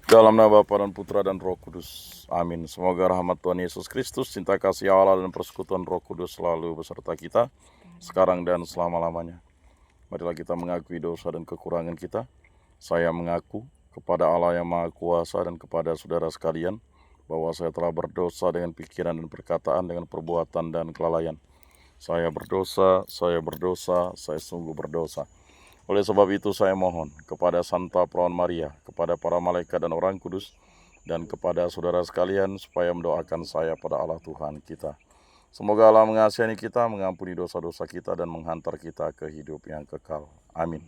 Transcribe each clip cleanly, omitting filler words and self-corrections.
Dalam nama Bapa dan Putra dan Roh Kudus. Amin. Semoga rahmat Tuhan Yesus Kristus, cinta kasih Allah dan persekutuan Roh Kudus selalu beserta kita, sekarang dan selama-lamanya. Marilah kita mengakui dosa dan kekurangan kita. Saya mengaku kepada Allah yang Maha Kuasa dan kepada saudara sekalian, bahwa saya telah berdosa dengan pikiran dan perkataan, dengan perbuatan dan kelalaian. Saya berdosa, saya sungguh berdosa. Oleh sebab itu saya mohon kepada Santa Perawan Maria, kepada para malaikat dan orang kudus, dan kepada saudara sekalian supaya mendoakan saya pada Allah Tuhan kita. Semoga Allah mengasihani kita, mengampuni dosa-dosa kita, dan menghantar kita ke hidup yang kekal. Amin.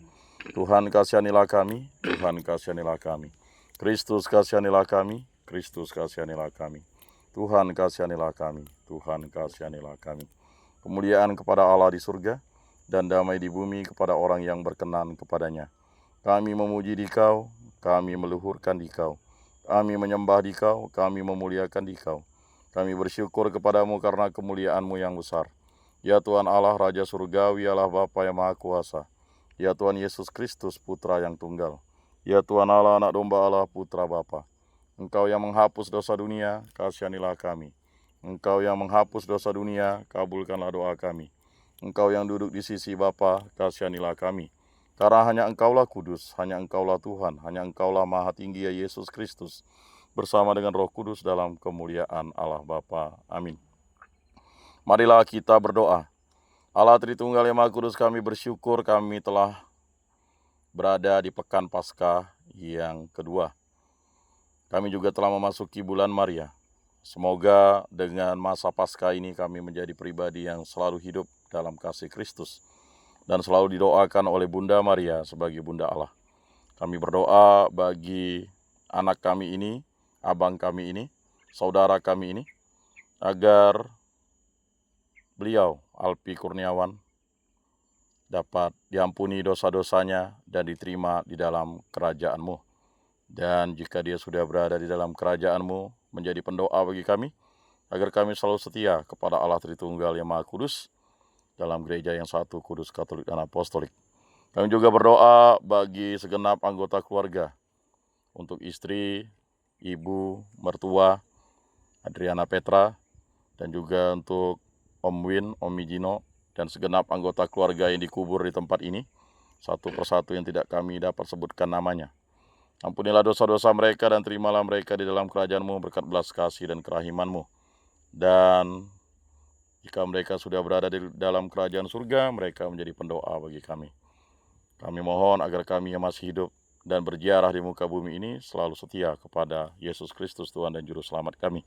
Tuhan kasihanilah kami, Tuhan kasihanilah kami. Kristus kasihanilah kami, Kristus kasihanilah kami. Tuhan kasihanilah kami, Tuhan kasihanilah kami. Kemuliaan kepada Allah di surga, dan damai di bumi kepada orang yang berkenan kepadanya. Kami memuji Dikau, kami meluhurkan Dikau, kami menyembah Dikau, kami memuliakan Dikau. Kami bersyukur kepadamu karena kemuliaan-Mu yang besar. Ya Tuhan Allah, Raja Surgawi, Allah Bapa yang Maha Kuasa. Ya Tuhan Yesus Kristus, Putra yang tunggal. Ya Tuhan Allah, Anak Domba Allah, Putra Bapa. Engkau yang menghapus dosa dunia, kasihanilah kami. Engkau yang menghapus dosa dunia, kabulkanlah doa kami. Engkau yang duduk di sisi Bapa, kasihanilah kami. Karena hanya Engkaulah kudus, hanya Engkaulah Tuhan, hanya Engkaulah Maha Tinggi ya Yesus Kristus, bersama dengan Roh Kudus dalam kemuliaan Allah Bapa. Amin. Marilah kita berdoa. Allah Tritunggal yang Maha Kudus, kami bersyukur kami telah berada di Pekan Paskah yang kedua. Kami juga telah memasuki bulan Maria. Semoga dengan masa Paskah ini kami menjadi pribadi yang selalu hidup dalam kasih Kristus dan selalu didoakan oleh Bunda Maria sebagai Bunda Allah. Kami berdoa bagi anak kami ini, abang kami ini, saudara kami ini, agar beliau, Alpi Kurniawan, dapat diampuni dosa-dosanya dan diterima di dalam kerajaan-Mu. Dan jika dia sudah berada di dalam kerajaan-Mu, menjadi pendoa bagi kami, agar kami selalu setia kepada Allah Tritunggal yang Maha Kudus, dalam gereja yang satu, kudus, katolik, dan apostolik. Kami juga berdoa bagi segenap anggota keluarga, untuk istri, ibu, mertua, Adriana Petra, dan juga untuk Om Win, Om Mijino, dan segenap anggota keluarga yang dikubur di tempat ini, satu persatu yang tidak kami dapat sebutkan namanya. Ampunilah dosa-dosa mereka dan terimalah mereka di dalam kerajaan-Mu berkat belas kasih dan kerahiman-Mu. Dan jika mereka sudah berada di dalam kerajaan surga, mereka menjadi pendoa bagi kami. Kami mohon agar kami yang masih hidup dan berziarah di muka bumi ini selalu setia kepada Yesus Kristus, Tuhan dan Juru Selamat kami.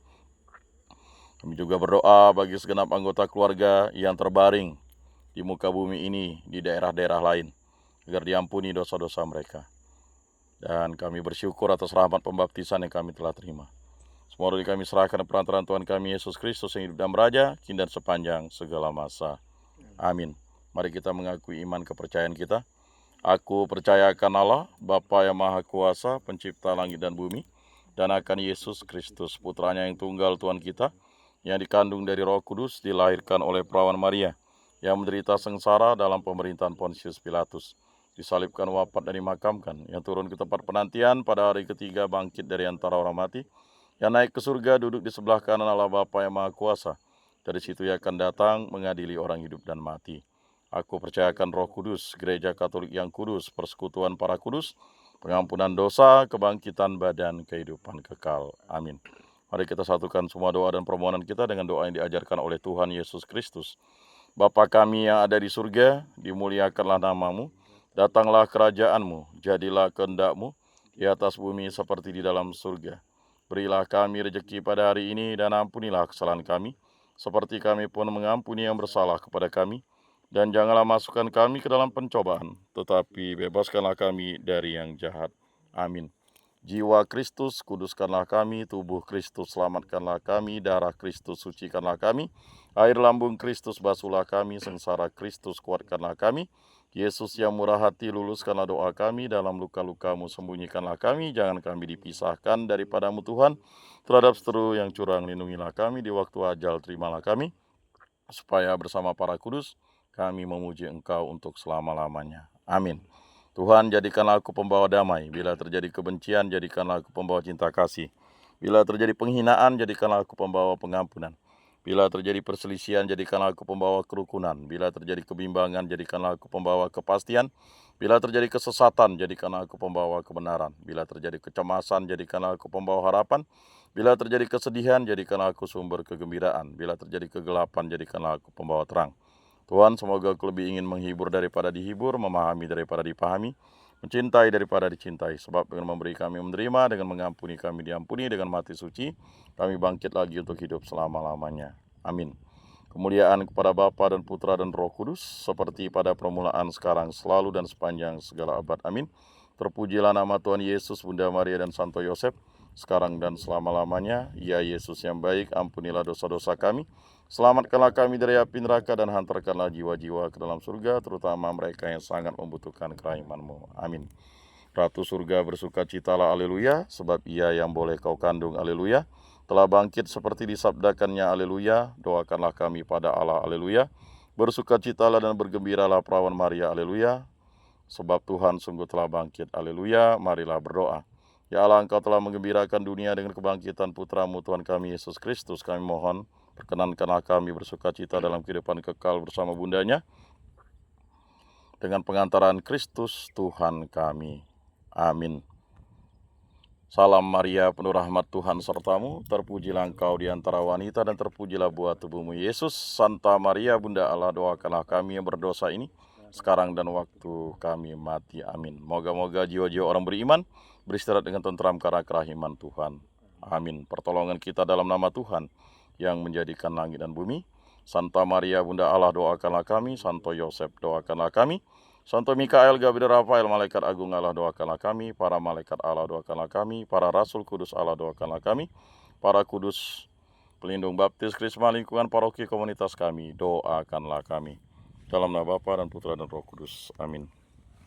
Kami juga berdoa bagi segenap anggota keluarga yang terbaring di muka bumi ini, di daerah-daerah lain, agar diampuni dosa-dosa mereka. Dan kami bersyukur atas rahmat pembaptisan yang kami telah terima. Semua doa kami serahkan perantaraan Tuhan kami Yesus Kristus yang hidup dan beraja, kini dan sepanjang segala masa. Amin. Mari kita mengakui iman kepercayaan kita. Aku percaya akan Allah, Bapa yang Maha Kuasa, pencipta langit dan bumi, dan akan Yesus Kristus, putranya yang tunggal Tuhan kita, yang dikandung dari Roh Kudus, dilahirkan oleh Perawan Maria, yang menderita sengsara dalam pemerintahan Pontius Pilatus, disalibkan, wafat, dan dimakamkan, yang turun ke tempat penantian, pada hari ketiga bangkit dari antara orang mati, yang naik ke surga, duduk di sebelah kanan Allah Bapa yang Maha Kuasa. Dari situ ia akan datang mengadili orang hidup dan mati. Aku percayakan Roh Kudus, gereja Katolik yang kudus, persekutuan para kudus, pengampunan dosa, kebangkitan badan, kehidupan kekal. Amin. Mari kita satukan semua doa dan permohonan kita dengan doa yang diajarkan oleh Tuhan Yesus Kristus. Bapa kami yang ada di surga, dimuliakanlah nama-Mu, datanglah kerajaan-Mu, jadilah kehendak-Mu di atas bumi seperti di dalam surga. Berilah kami rezeki pada hari ini dan ampunilah kesalahan kami, seperti kami pun mengampuni yang bersalah kepada kami. Dan janganlah masukkan kami ke dalam pencobaan, tetapi bebaskanlah kami dari yang jahat. Amin. Jiwa Kristus, kuduskanlah kami, tubuh Kristus, selamatkanlah kami, darah Kristus, sucikanlah kami, air lambung Kristus, basuhlah kami, sengsara Kristus, kuatkanlah kami. Yesus yang murah hati, luluskanlah doa kami, dalam luka-luka-Mu sembunyikanlah kami, jangan kami dipisahkan daripada-Mu Tuhan. Terhadap seteru yang curang, lindungilah kami, di waktu ajal terimalah kami, supaya bersama para kudus kami memuji Engkau untuk selama-lamanya. Amin. Tuhan, jadikanlah aku pembawa damai. Bila terjadi kebencian, jadikanlah aku pembawa cinta kasih. Bila terjadi penghinaan, jadikanlah aku pembawa pengampunan. Bila terjadi perselisihan, jadikanlah aku pembawa kerukunan. Bila terjadi kebimbangan, jadikanlah aku pembawa kepastian. Bila terjadi kesesatan, jadikanlah aku pembawa kebenaran. Bila terjadi kecemasan, jadikanlah aku pembawa harapan. Bila terjadi kesedihan, jadikanlah aku sumber kegembiraan. Bila terjadi kegelapan, jadikanlah aku pembawa terang. Tuhan, semoga aku lebih ingin menghibur daripada dihibur, memahami daripada dipahami, mencintai daripada dicintai. Sebab dengan memberi kami menerima, dengan mengampuni kami diampuni, dengan mati suci kami bangkit lagi untuk hidup selama-lamanya. Amin. Kemuliaan kepada Bapa dan Putra dan Roh Kudus, seperti pada permulaan, sekarang, selalu, dan sepanjang segala abad. Amin. Terpujilah nama Tuhan Yesus, Bunda Maria, dan Santo Yosef, sekarang dan selama-lamanya. Ya Yesus yang baik, ampunilah dosa-dosa kami, selamatkanlah kami dari api neraka, dan hantarkanlah jiwa-jiwa ke dalam surga, terutama mereka yang sangat membutuhkan kerahiman-Mu. Amin. Ratu surga bersukacitalah, aleluya, sebab Ia yang boleh kau kandung, aleluya, telah bangkit seperti disabdakannya, aleluya. Doakanlah kami pada Allah, aleluya. Bersukacitalah dan bergembiralah perawan Maria, aleluya, sebab Tuhan sungguh telah bangkit, aleluya. Marilah berdoa. Ya Allah, Engkau telah menggembirakan dunia dengan kebangkitan Putra-Mu Tuhan kami Yesus Kristus. Kami mohon, perkenankanlah kami bersukacita dalam kehidupan kekal bersama bundanya, dengan pengantaran Kristus Tuhan kami. Amin. Salam Maria, penuh rahmat Tuhan sertamu, terpujilah engkau di antara wanita dan terpujilah buah tubuhmu Yesus. Santa Maria, Bunda Allah, doakanlah kami yang berdosa ini, sekarang dan waktu kami mati. Amin. Moga-moga jiwa-jiwa orang beriman beristirahat dengan tentram karena kerahiman Tuhan. Amin. Pertolongan kita dalam nama Tuhan yang menjadikan langit dan bumi. Santa Maria, Bunda Allah, doakanlah kami. Santo Yosef, doakanlah kami. Santo Mikael, Gabriel, Rafael, malaikat agung Allah, doakanlah kami. Para malaikat Allah, doakanlah kami. Para rasul kudus Allah, doakanlah kami. Para kudus pelindung baptis, krisma, lingkungan paroki komunitas kami, doakanlah kami. Dalam nama Bapa dan Putra dan Roh Kudus. Amin.